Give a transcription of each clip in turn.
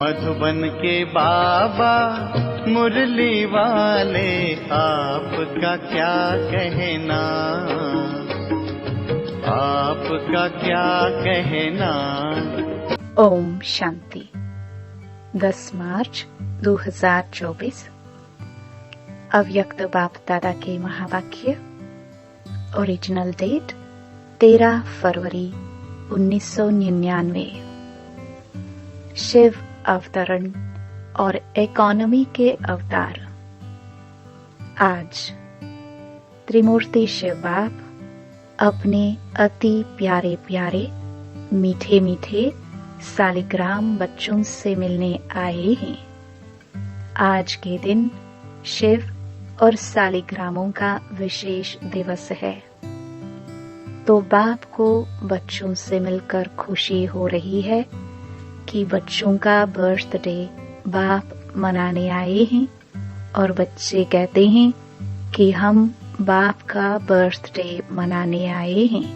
मधुबन के बाबा मुरली वाले, आपका क्या कहना, आपका क्या कहना। ओम शांति। 10 मार्च 2024 अव्यक्त बाप दादा के महावाक्य। ओरिजिनल डेट 13 फरवरी 1999। शिव अवतरण और इकोनॉमी के अवतार। आज त्रिमूर्ति शिव बाप अपने अति प्यारे प्यारे मीठे मीठे सालिग्राम बच्चों से मिलने आए हैं। आज के दिन शिव और सालिग्रामों का विशेष दिवस है, तो बाप को बच्चों से मिलकर खुशी हो रही है कि बच्चों का बर्थडे बाप मनाने आए हैं, और बच्चे कहते हैं कि हम बाप का बर्थडे मनाने आए हैं।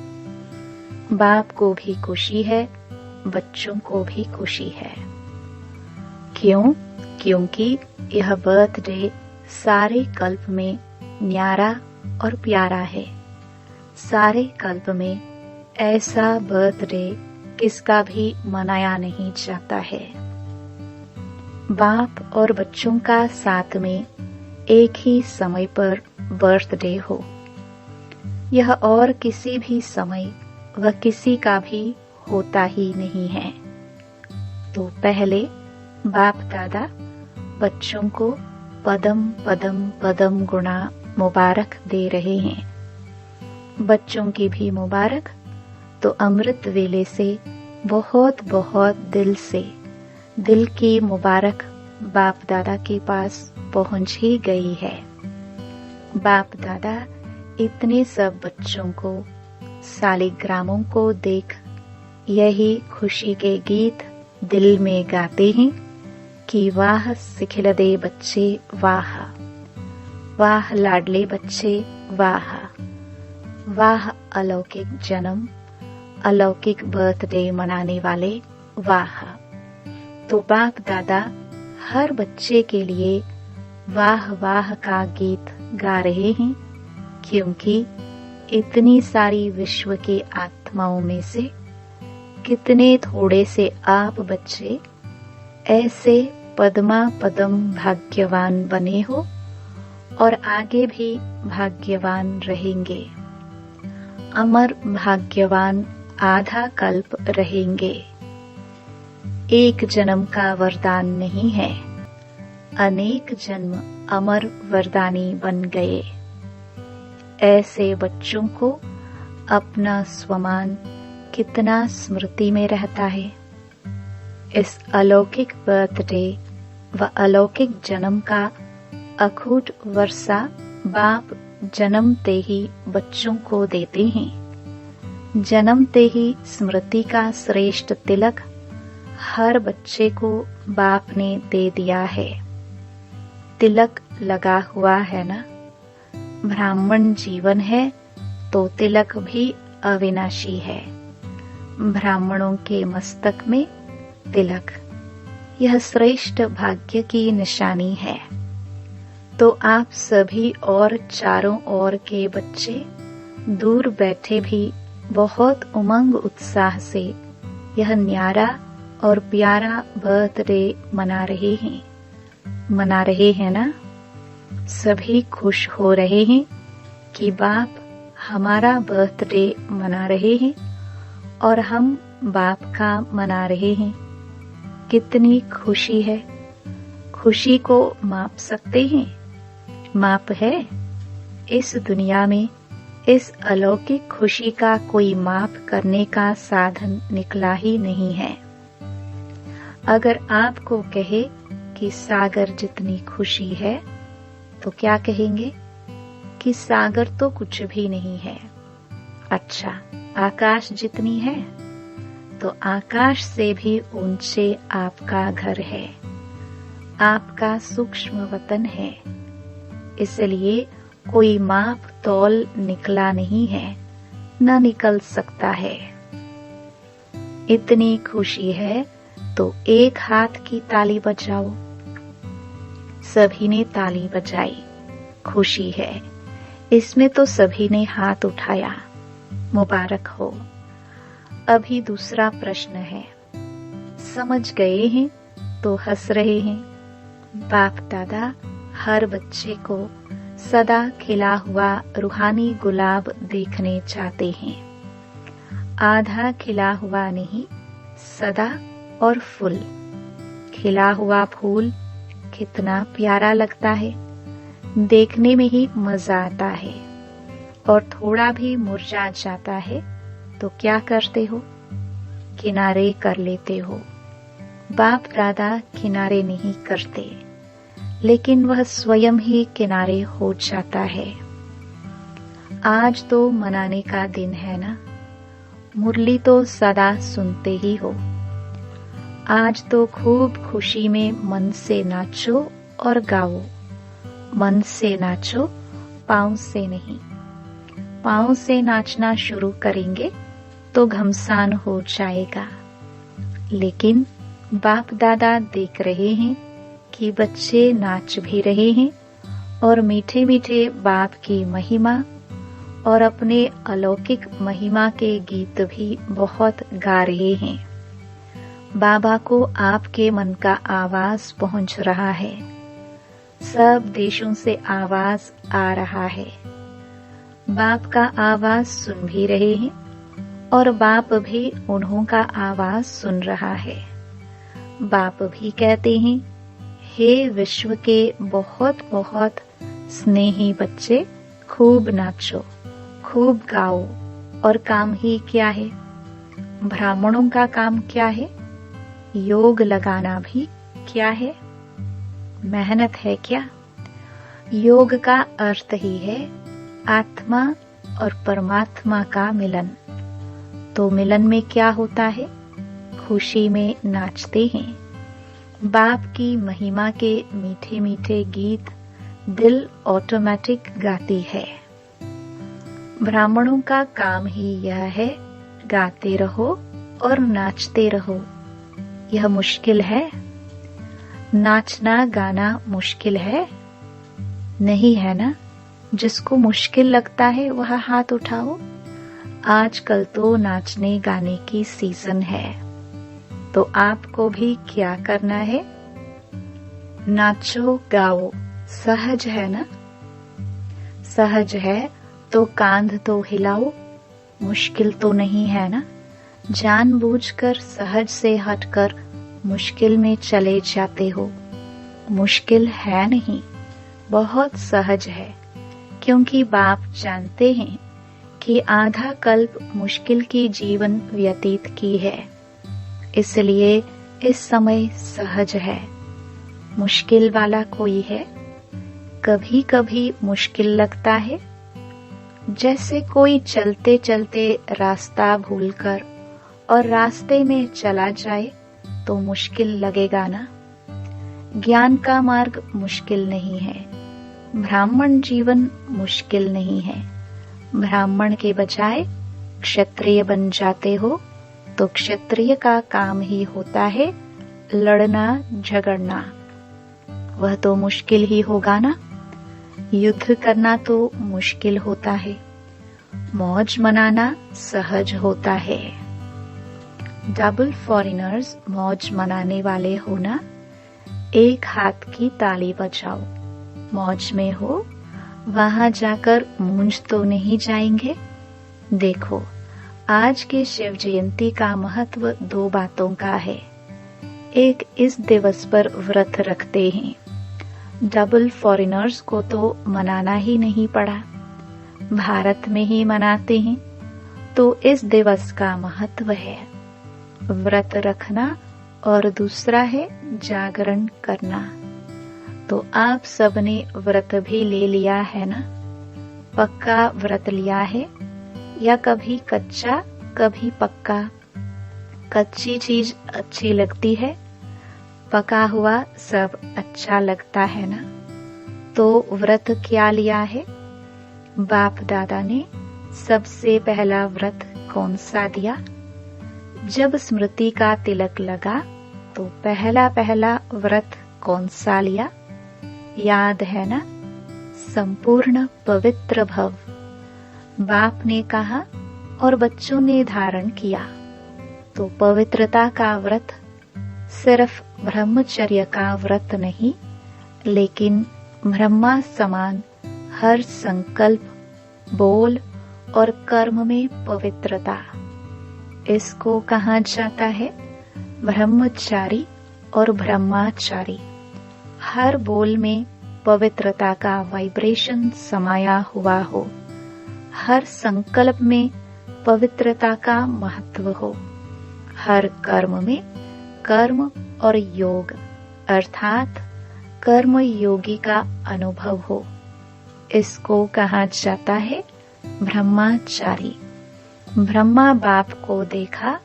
बाप को भी खुशी है, बच्चों को भी खुशी है। क्यों? क्योंकि यह बर्थडे सारे कल्प में न्यारा और प्यारा है। सारे कल्प में ऐसा बर्थडे किसका भी मनाया नहीं जाता है। बाप और बच्चों का साथ में एक ही समय पर बर्थडे हो, यह और किसी भी समय व किसी का भी होता ही नहीं है। तो पहले बाप दादा बच्चों को पदम पदम पदम गुणा मुबारक दे रहे हैं। बच्चों की भी मुबारक तो अमृत वेले से बहुत बहुत दिल से दिल की मुबारक बाप दादा के पास पहुंच ही गई है। बाप दादा इतने सब बच्चों को सालिग्रामों को देख यही खुशी के गीत दिल में गाते हैं कि वाह सिखिलदे बच्चे वाह, वाह लाडले बच्चे वाह, वाह अलौकिक जन्म, अलौकिक बर्थडे मनाने वाले वाह। तो बाप दादा हर बच्चे के लिए वाह वाह का गीत गा रहे हैं, क्योंकि इतनी सारी विश्व के आत्माओं में से कितने थोड़े से आप बच्चे ऐसे पद्मा पदम भाग्यवान बने हो और आगे भी भाग्यवान रहेंगे। अमर भाग्यवान आधा कल्प रहेंगे। एक जन्म का वरदान नहीं है, अनेक जन्म अमर वरदानी बन गए। ऐसे बच्चों को अपना स्वमान कितना स्मृति में रहता है। इस अलौकिक बर्थडे व अलौकिक जन्म का अखूट वर्षा बाप जन्मते ही बच्चों को देते हैं। जन्मते ही स्मृति का श्रेष्ठ तिलक हर बच्चे को बाप ने दे दिया है। तिलक लगा हुआ है ना। ब्राह्मण जीवन है तो तिलक भी अविनाशी है। ब्राह्मणों के मस्तक में तिलक, यह श्रेष्ठ भाग्य की निशानी है। तो आप सभी और चारों ओर के बच्चे दूर बैठे भी बहुत उमंग उत्साह से यह न्यारा और प्यारा बर्थडे मना रहे हैं ना। सभी खुश हो रहे हैं कि बाप हमारा बर्थडे मना रहे हैं और हम बाप का मना रहे हैं। कितनी खुशी है। खुशी को माप सकते हैं? माप है? इस दुनिया में इस अलौकिक खुशी का कोई माप करने का साधन निकला ही नहीं है। अगर आपको कहे कि सागर जितनी खुशी है, तो क्या कहेंगे? कि सागर तो कुछ भी नहीं है। अच्छा, आकाश जितनी है, तो आकाश से भी ऊंचे आपका घर है, आपका सूक्ष्म वतन है। इसलिए कोई माप तौल निकला नहीं है, न निकल सकता है। इतनी खुशी है तो एक हाथ की ताली बजाओ। सभी ने ताली बजाई। खुशी है, इसमें तो सभी ने हाथ उठाया। मुबारक हो। अभी दूसरा प्रश्न है। समझ गए हैं तो हंस रहे हैं। बाप दादा हर बच्चे को सदा खिला हुआ रूहानी गुलाब देखने चाहते हैं। आधा खिला हुआ नहीं, सदा और फुल। खिला हुआ फूल कितना प्यारा लगता है, देखने में ही मजा आता है। और थोड़ा भी मुरझा जाता है तो क्या करते हो? किनारे कर लेते हो। बाप दादा किनारे नहीं करते, लेकिन वह स्वयं ही किनारे हो जाता है। आज तो मनाने का दिन है ना। मुरली तो सदा सुनते ही हो। आज तो खूब खुशी में मन से नाचो और गाओ। मन से नाचो, पाँव से नहीं। पाँव से नाचना शुरू करेंगे तो घमसान हो जाएगा। लेकिन बाप दादा देख रहे हैं कि बच्चे नाच भी रहे हैं और मीठे मीठे बाप की महिमा और अपने अलौकिक महिमा के गीत भी बहुत गा रहे हैं। बाबा को आपके मन का आवाज पहुंच रहा है। सब देशों से आवाज आ रहा है। बाप का आवाज सुन भी रहे हैं और बाप भी उन्हों का आवाज सुन रहा है। बाप भी कहते हैं, हे विश्व के बहुत बहुत स्नेही बच्चे, खूब नाचो, खूब गाओ। और काम ही क्या है? ब्राह्मणों का काम क्या है? योग लगाना भी क्या है? मेहनत है क्या? योग का अर्थ ही है आत्मा और परमात्मा का मिलन। तो मिलन में क्या होता है? खुशी में नाचते हैं। बाप की महिमा के मीठे मीठे गीत दिल ऑटोमेटिक गाती है। ब्राह्मणों का काम ही यह है, गाते रहो और नाचते रहो। यह मुश्किल है? नाचना गाना मुश्किल है? नहीं है ना। जिसको मुश्किल लगता है वह हाथ उठाओ। आजकल तो नाचने गाने की सीजन है, तो आपको भी क्या करना है? नाचो गाओ। सहज है ना। सहज है तो कांध तो हिलाओ। मुश्किल तो नहीं है ना। जानबूझकर सहज से हटकर मुश्किल में चले जाते हो। मुश्किल है नहीं, बहुत सहज है। क्योंकि बाप जानते हैं कि आधा कल्प मुश्किल की जीवन व्यतीत की है, इसलिए इस समय सहज है। मुश्किल वाला कोई है? कभी कभी मुश्किल लगता है। जैसे कोई चलते चलते रास्ता भूलकर और रास्ते में चला जाए तो मुश्किल लगेगा ना। ज्ञान का मार्ग मुश्किल नहीं है। ब्राह्मण जीवन मुश्किल नहीं है। ब्राह्मण के बजाय क्षत्रिय बन जाते हो तो क्षत्रिय का काम ही होता है लड़ना झगड़ना। वह तो मुश्किल ही होगा ना। युद्ध करना तो मुश्किल होता है। मौज मनाना सहज होता है। डबल फॉरेनर्स मौज मनाने वाले हो ना। एक हाथ की ताली बजाओ। मौज में हो, वहां जाकर मूंझ तो नहीं जाएंगे। देखो, आज के शिव जयंती का महत्व दो बातों का है। एक, इस दिवस पर व्रत रखते हैं। डबल फॉरेनर्स को तो मनाना ही नहीं पड़ा, भारत में ही मनाते हैं, तो इस दिवस का महत्व है व्रत रखना। और दूसरा है जागरण करना। तो आप सबने व्रत भी ले लिया है ना। पक्का व्रत लिया है या कभी कच्चा कभी पक्का? कच्ची चीज अच्छी लगती है, पका हुआ सब अच्छा लगता है ना। तो व्रत क्या लिया है? बाप दादा ने सबसे पहला व्रत कौन सा दिया? जब स्मृति का तिलक लगा तो पहला पहला व्रत कौन सा लिया, याद है ना? संपूर्ण पवित्र भव, बाप ने कहा और बच्चों ने धारण किया। तो पवित्रता का व्रत सिर्फ ब्रह्मचर्य का व्रत नहीं, लेकिन ब्रह्मा समान हर संकल्प, बोल और कर्म में पवित्रता, इसको कहा जाता है ब्रह्मचारी और ब्रह्माचारी। हर बोल में पवित्रता का वाइब्रेशन समाया हुआ हो, हर संकल्प में पवित्रता का महत्व हो, हर कर्म में कर्म और योग अर्थात कर्म योगी का अनुभव हो, इसको कहा जाता है ब्रह्माचारी। ब्रह्मा बाप को देखा,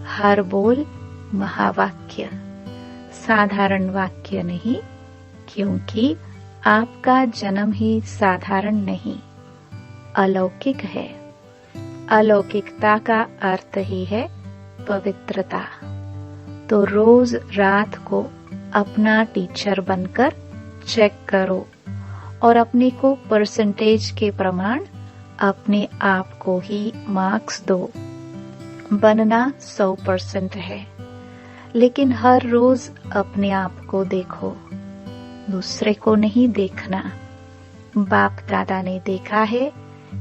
हर बोल महावाक्य, साधारण वाक्य नहीं, क्योंकि आपका जन्म ही साधारण नहीं, अलौकिक है। अलौकिकता का अर्थ ही है पवित्रता। तो रोज रात को अपना टीचर बनकर चेक करो और अपने को परसेंटेज के प्रमाण अपने आप को ही मार्क्स दो। बनना 100% है, लेकिन हर रोज अपने आप को देखो, दूसरे को नहीं देखना। बाप दादा ने देखा है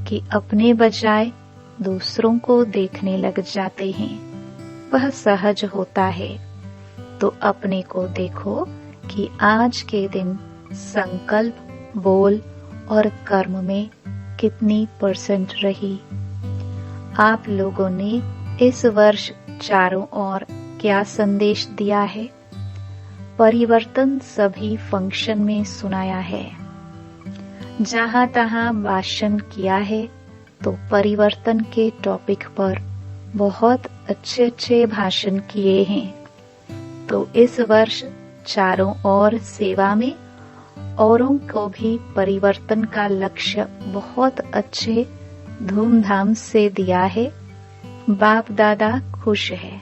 कि अपने बजाय दूसरों को देखने लग जाते हैं, वह सहज होता है। तो अपने को देखो कि आज के दिन संकल्प, बोल और कर्म में कितनी % रही। आप लोगों ने इस वर्ष चारों ओर क्या संदेश दिया है? परिवर्तन सभी फंक्शन में सुनाया है। जहां तहां भाषण किया है तो परिवर्तन के टॉपिक पर बहुत अच्छे अच्छे भाषण किए हैं। तो इस वर्ष चारों ओर सेवा में औरों को भी परिवर्तन का लक्ष्य बहुत अच्छे धूमधाम से दिया है। बाप दादा खुश है।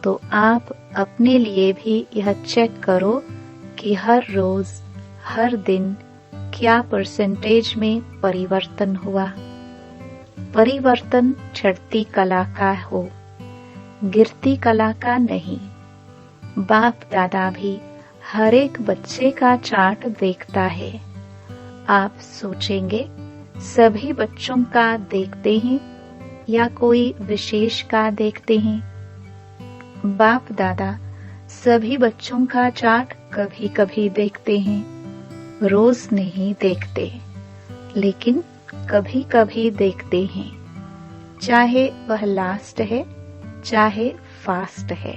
तो आप अपने लिए भी यह चेक करो कि हर रोज हर दिन क्या % में परिवर्तन हुआ। परिवर्तन चढ़ती कला का हो, गिरती कला का नहीं। बाप दादा भी हर एक बच्चे का चार्ट देखता है। आप सोचेंगे सभी बच्चों का देखते हैं या कोई विशेष का देखते हैं? बाप दादा सभी बच्चों का चार्ट कभी कभी देखते हैं, रोज नहीं देखते, लेकिन कभी कभी देखते हैं। चाहे वह लास्ट है, चाहे फास्ट है।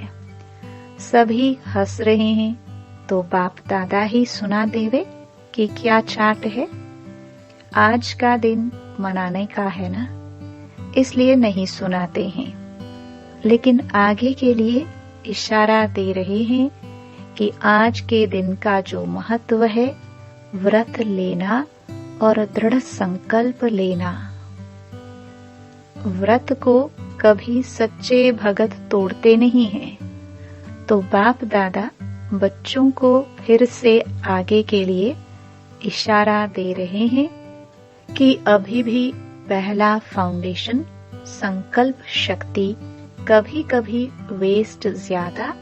सभी हंस रहे हैं तो बाप दादा ही सुना देवे कि क्या चार्ट है। आज का दिन मनाने का है ना, इसलिए नहीं सुनाते हैं, लेकिन आगे के लिए इशारा दे रहे हैं कि आज के दिन का जो महत्व है, व्रत लेना और दृढ़ संकल्प लेना। व्रत को कभी सच्चे भगत तोड़ते नहीं हैं। तो बाप दादा बच्चों को फिर से आगे के लिए इशारा दे रहे हैं कि अभी भी पहला फाउंडेशन संकल्प शक्ति कभी कभी वेस्ट ज्यादा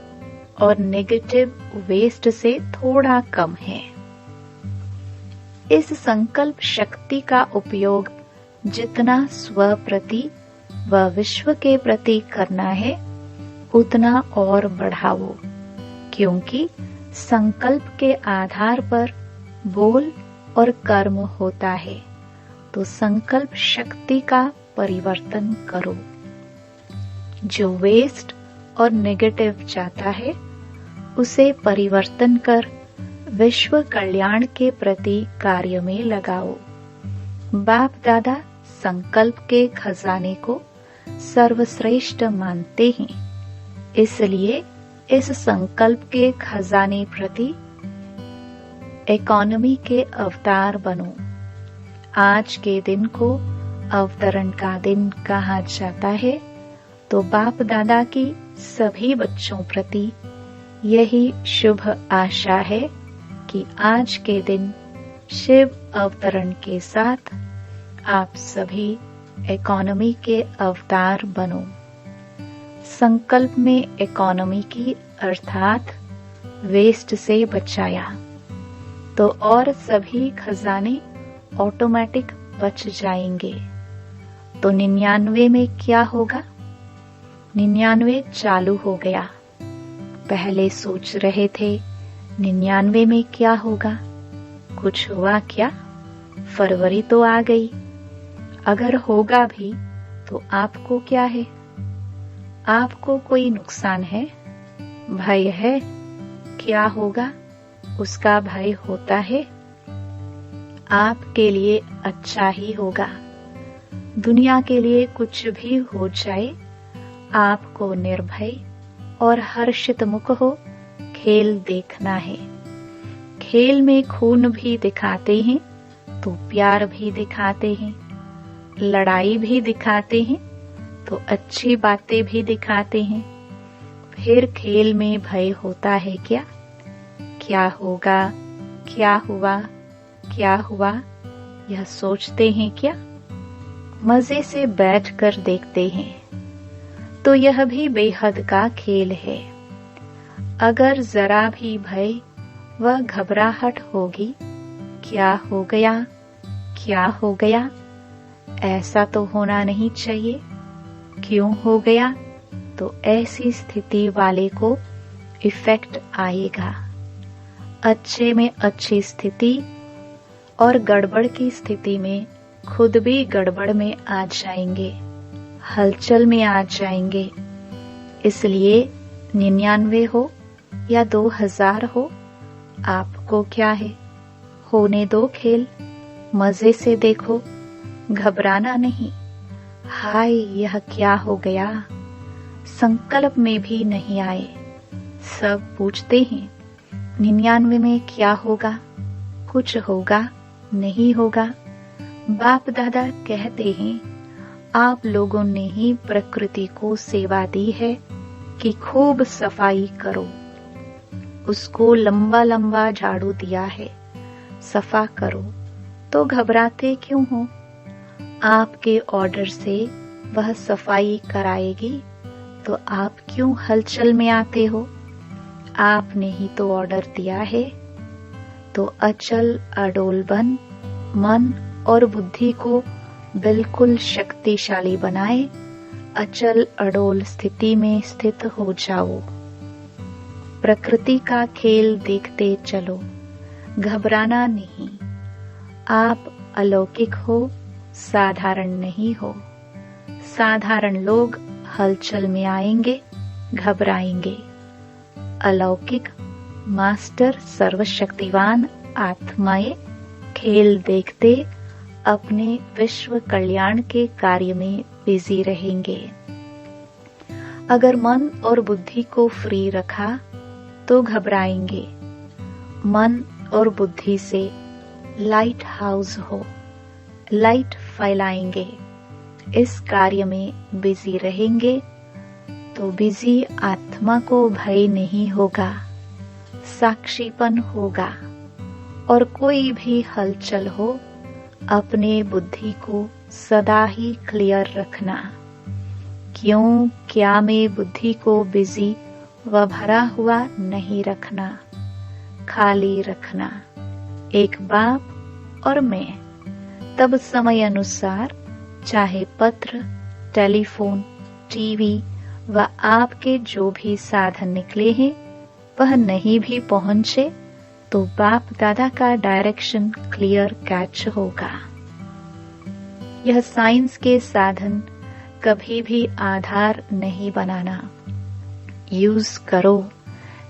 और नेगेटिव वेस्ट से थोड़ा कम है। इस संकल्प शक्ति का उपयोग जितना स्व प्रति व विश्व के प्रति करना है उतना और बढ़ाओ, क्योंकि संकल्प के आधार पर बोल और कर्म होता है। तो संकल्प शक्ति का परिवर्तन करो। जो वेस्ट और नेगेटिव चाहता है उसे परिवर्तन कर विश्व कल्याण के प्रति कार्य में लगाओ। बाप दादा संकल्प के खजाने को सर्वश्रेष्ठ मानते हैं, इसलिए इस संकल्प के खजाने प्रति इकोनॉमी के अवतार बनो। आज के दिन को अवतरण का दिन कहा जाता है। तो बाप दादा की सभी बच्चों प्रति यही शुभ आशा है कि आज के दिन शिव अवतरण के साथ आप सभी इकोनॉमी के अवतार बनो। संकल्प में इकोनॉमी की अर्थात वेस्ट से बचाया तो और सभी खजाने ऑटोमेटिक बच जाएंगे। तो 99 में क्या होगा? 99 चालू हो गया। पहले सोच रहे थे 99 में क्या होगा, कुछ हुआ क्या? फरवरी तो आ गई। अगर होगा भी तो आपको क्या है? आपको कोई नुकसान है, भय है? क्या होगा उसका भय होता है? आपके लिए अच्छा ही होगा। दुनिया के लिए कुछ भी हो जाए, आपको निर्भय और हर्षित मुख हो खेल देखना है। खेल में खून भी दिखाते हैं तो प्यार भी दिखाते हैं, लड़ाई भी दिखाते हैं तो अच्छी बातें भी दिखाते हैं। फिर खेल में भय होता है क्या? क्या होगा, क्या हुआ, क्या हुआ, यह सोचते हैं क्या? मजे से बैठकर देखते हैं तो यह भी बेहद का खेल है। अगर जरा भी भय व घबराहट होगी, क्या हो गया, क्या हो गया, ऐसा तो होना नहीं चाहिए, क्यों हो गया, तो ऐसी स्थिति वाले को इफेक्ट आएगा। अच्छे में अच्छी स्थिति और गड़बड़ की स्थिति में खुद भी गड़बड़ में आ जाएंगे, हलचल में आ जाएंगे। इसलिए 99 हो या 2000 हो, आपको क्या है, होने दो खेल, मजे से देखो, घबराना नहीं। हाय यह क्या हो गया, संकल्प में भी नहीं आए। सब पूछते हैं 99 में क्या होगा, कुछ होगा, नहीं होगा। बाप दादा कहते हैं आप लोगों ने ही प्रकृति को सेवा दी है कि खूब सफाई करो। उसको लंबा लंबा झाड़ू दिया है, सफा करो, तो घबराते क्यों हो? आपके ऑर्डर से वह सफाई कराएगी तो आप क्यों हलचल में आते हो? आपने ही तो ऑर्डर दिया है। तो अचल अडोल बन मन और बुद्धि को बिल्कुल शक्तिशाली बनाए, अचल अडोल स्थिति में स्थित हो जाओ। प्रकृति का खेल देखते चलो, घबराना नहीं। आप अलौकिक हो, साधारण नहीं हो। साधारण लोग हलचल में आएंगे, घबराएंगे। अलौकिक मास्टर सर्वशक्तिवान आत्माएं खेल देखते अपने विश्व कल्याण के कार्य में बिजी रहेंगे। अगर मन और बुद्धि को फ्री रखा तो घबराएंगे। मन और बुद्धि से लाइट हाउस हो, लाइट फैलाएंगे, इस कार्य में बिजी रहेंगे तो बिजी आत्मा को भय नहीं होगा, साक्षीपन होगा। और कोई भी हलचल हो, अपने बुद्धि को सदा ही क्लियर रखना। क्यों क्या में बुद्धि को बिजी व भरा हुआ नहीं रखना, खाली रखना। एक बाप और मैं, तब समय अनुसार चाहे पत्र, टेलीफोन, टीवी व आपके जो भी साधन निकले हैं वह नहीं भी पहुंचे तो बाप दादा का डायरेक्शन क्लियर कैच होगा। यह साइंस के साधन कभी भी आधार नहीं बनाना। यूज करो,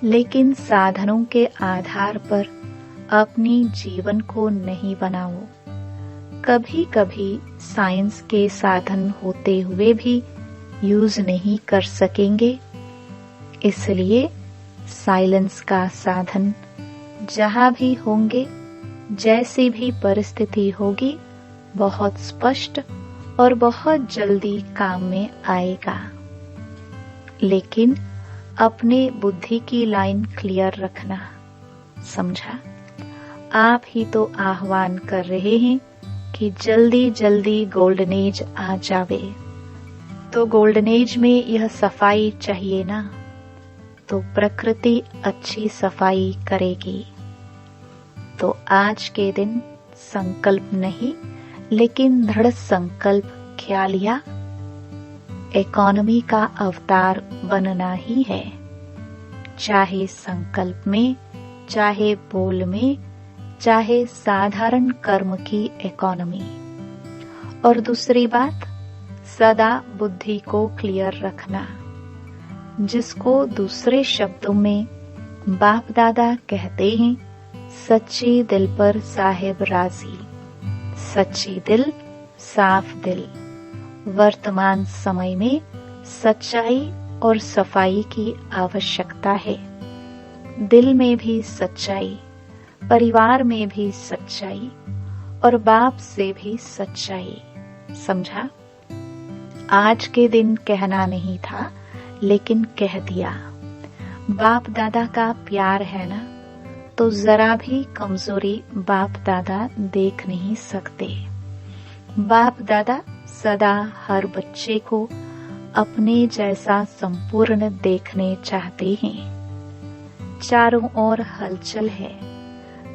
लेकिन साधनों के आधार पर अपनी जीवन को नहीं बनाओ। कभी कभी साइंस के साधन होते हुए भी यूज नहीं कर सकेंगे। इसलिए साइलेंस का साधन जहां भी होंगे, जैसी भी परिस्थिति होगी, बहुत स्पष्ट और बहुत जल्दी काम में आएगा। लेकिन अपने बुद्धि की लाइन क्लियर रखना। समझा? आप ही तो आह्वान कर रहे हैं कि जल्दी जल्दी गोल्डन एज आ जावे। तो गोल्डन एज में यह सफाई चाहिए ना, तो प्रकृति अच्छी सफाई करेगी। तो आज के दिन संकल्प नहीं, लेकिन दृढ़ संकल्प क्या लिया? इकोनॉमी का अवतार बनना ही है, चाहे संकल्प में, चाहे बोल में, चाहे साधारण कर्म की इकोनॉमी। और दूसरी बात, सदा बुद्धि को क्लियर रखना, जिसको दूसरे शब्दों में बाप दादा कहते हैं, सच्ची दिल पर साहिब राजी। सच्ची दिल, साफ दिल। वर्तमान समय में सच्चाई और सफाई की आवश्यकता है। दिल में भी सच्चाई, परिवार में भी सच्चाई, और बाप से भी सच्चाई। समझा? आज के दिन कहना नहीं था, लेकिन कह दिया। बाप दादा का प्यार है ना, तो जरा भी कमजोरी बाप दादा देख नहीं सकते। बाप दादा सदा हर बच्चे को अपने जैसा संपूर्ण देखने चाहते हैं। चारों ओर हलचल है।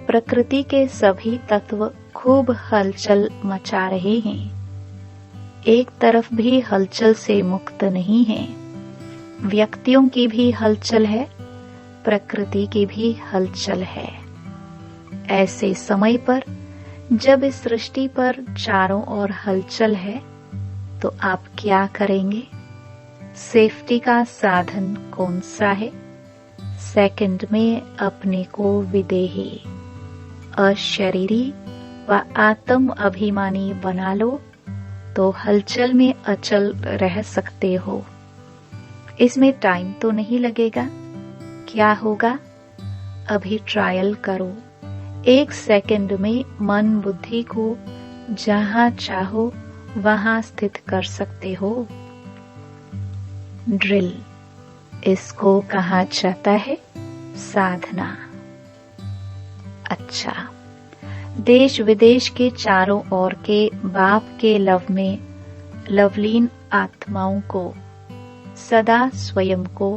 प्रकृति के सभी तत्व खूब हलचल मचा रहे हैं। एक तरफ भी हलचल से मुक्त नहीं है। व्यक्तियों की भी हलचल है, प्रकृति की भी हलचल है। ऐसे समय पर जब इस सृष्टि पर चारों ओर हलचल है, तो आप क्या करेंगे? सेफ्टी का साधन कौन सा है? सेकंड में अपने को विदेही, अशरीरी व आत्म अभिमानी बना लो, तो हलचल में अचल रह सकते हो। इसमें टाइम तो नहीं लगेगा। क्या होगा? अभी ट्रायल करो। 1 सेकंड में मन बुद्धि को जहां चाहो वहां स्थित कर सकते हो। ड्रिल, इसको कहा जाता है साधना। अच्छा, देश विदेश के चारों ओर के बाप के लव में लवलीन आत्माओं को, सदा स्वयं को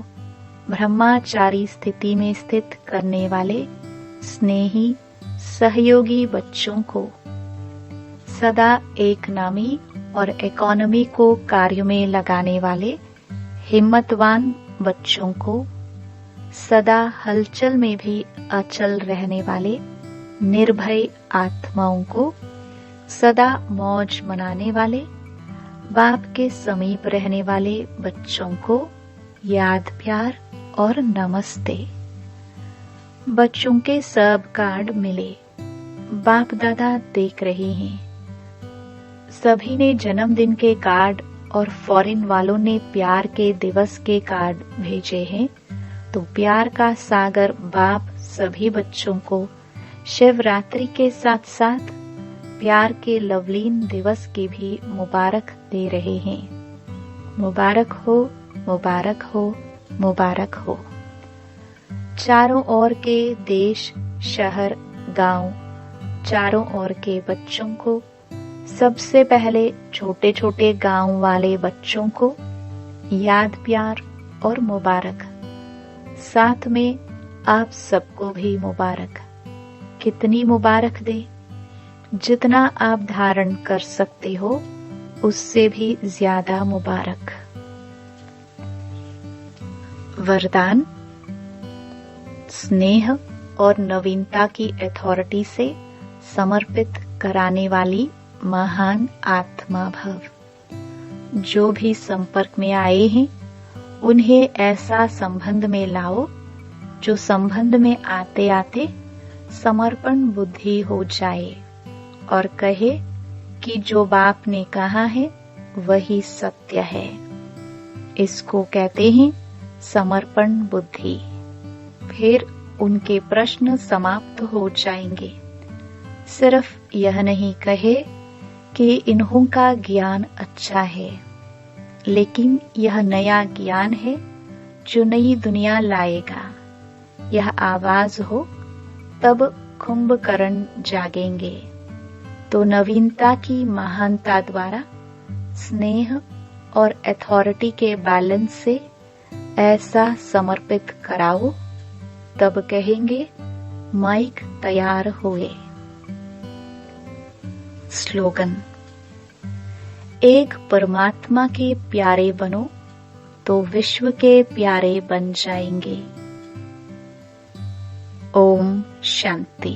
ब्रह्मचारी स्थिति में स्थित करने वाले स्नेही सहयोगी बच्चों को, सदा एक नामी और इकोनॉमी को कार्य में लगाने वाले हिम्मतवान बच्चों को, सदा हलचल में भी अचल रहने वाले निर्भय आत्माओं को, सदा मौज मनाने वाले बाप के समीप रहने वाले बच्चों को याद, प्यार और नमस्ते। बच्चों के सब कार्ड मिले, बाप दादा देख रहे हैं। सभी ने जन्मदिन के कार्ड और फॉरेन वालों ने प्यार के दिवस के कार्ड भेजे हैं। तो प्यार का सागर बाप सभी बच्चों को शिवरात्रि के साथ साथ प्यार के लवलीन दिवस की भी मुबारक दे रहे हैं। मुबारक हो, मुबारक हो, मुबारक हो। चारों ओर के देश, शहर, गांव, चारों ओर के बच्चों को, सबसे पहले छोटे छोटे गांव वाले बच्चों को याद, प्यार और मुबारक। साथ में आप सबको भी मुबारक। कितनी मुबारक दे? जितना आप धारण कर सकते हो उससे भी ज्यादा मुबारक। वरदान, स्नेह और नवीनता की अथॉरिटी से समर्पित कराने वाली महान आत्मा भव। जो भी संपर्क में आए हैं उन्हें ऐसा संबंध में लाओ जो संबंध में आते आते समर्पण बुद्धि हो जाए और कहे कि जो बाप ने कहा है वही सत्य है। इसको कहते हैं समर्पण बुद्धि। फिर उनके प्रश्न समाप्त हो जाएंगे। सिर्फ यह नहीं कहे कि इन्हों का ज्ञान अच्छा है, लेकिन यह नया ज्ञान है जो नई दुनिया लाएगा। यह आवाज हो तब कुंभकर्ण जागेंगे। तो नवीनता की महानता द्वारा स्नेह और अथॉरिटी के बैलेंस से ऐसा समर्पित कराओ, तब कहेंगे माइक तैयार हुए। स्लोगन: एक परमात्मा के प्यारे बनो तो विश्व के प्यारे बन जाएंगे। ओम शांति।